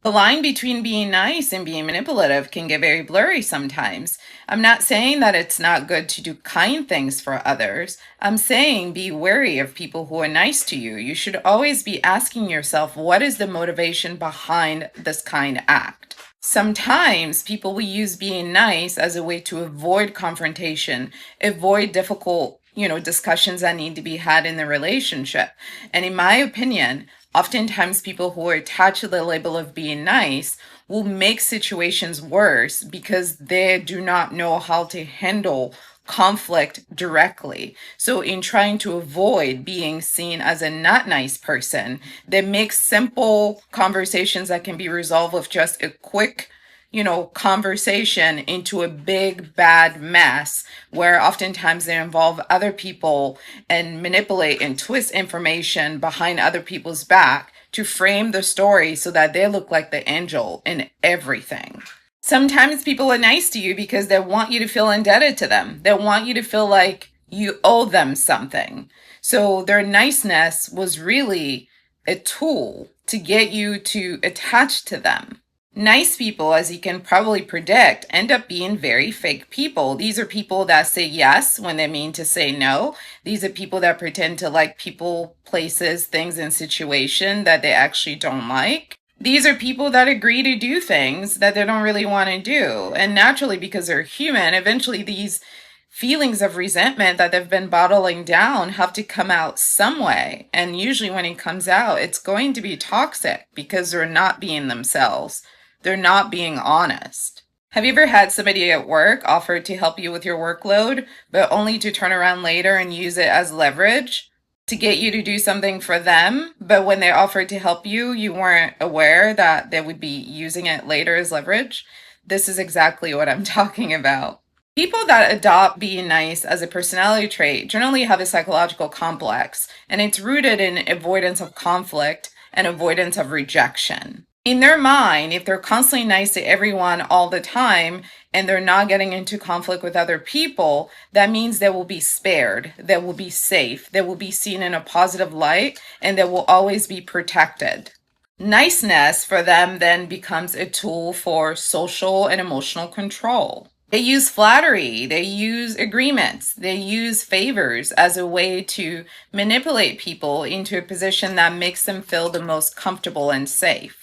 The line between being nice and being manipulative can get very blurry sometimes. I'm not saying that it's not good to do kind things for others. I'm saying be wary of people who are nice to you. You should always be asking yourself, what is the motivation behind this kind act? Sometimes people will use being nice as a way to avoid confrontation, avoid difficult, discussions that need to be had in the relationship. And in my opinion, oftentimes people who are attached to the label of being nice will make situations worse because they do not know how to handle conflict directly. So in trying to avoid being seen as a not nice person, they make simple conversations that can be resolved with just a quick conversation into a big bad mess where oftentimes they involve other people and manipulate and twist information behind other people's back to frame the story so that they look like the angel in everything. Sometimes people are nice to you because they want you to feel indebted to them. They want you to feel like you owe them something. So their niceness was really a tool to get you to attach to them. Nice people, as you can probably predict, end up being very fake people. These are people that say yes when they mean to say no. These are people that pretend to like people, places, things, and situation that they actually don't like. These are people that agree to do things that they don't really want to do. And naturally, because they're human, eventually these feelings of resentment that they've been bottling down have to come out some way. And usually when it comes out, it's going to be toxic because they're not being themselves. They're not being honest. Have you ever had somebody at work offer to help you with your workload, but only to turn around later and use it as leverage to get you to do something for them? But when they offered to help you, you weren't aware that they would be using it later as leverage? This is exactly what I'm talking about. People that adopt being nice as a personality trait generally have a psychological complex, and it's rooted in avoidance of conflict and avoidance of rejection. In their mind, if they're constantly nice to everyone all the time and they're not getting into conflict with other people, that means they will be spared, they will be safe, they will be seen in a positive light, and they will always be protected. Niceness for them then becomes a tool for social and emotional control. They use flattery, they use agreements, they use favors as a way to manipulate people into a position that makes them feel the most comfortable and safe.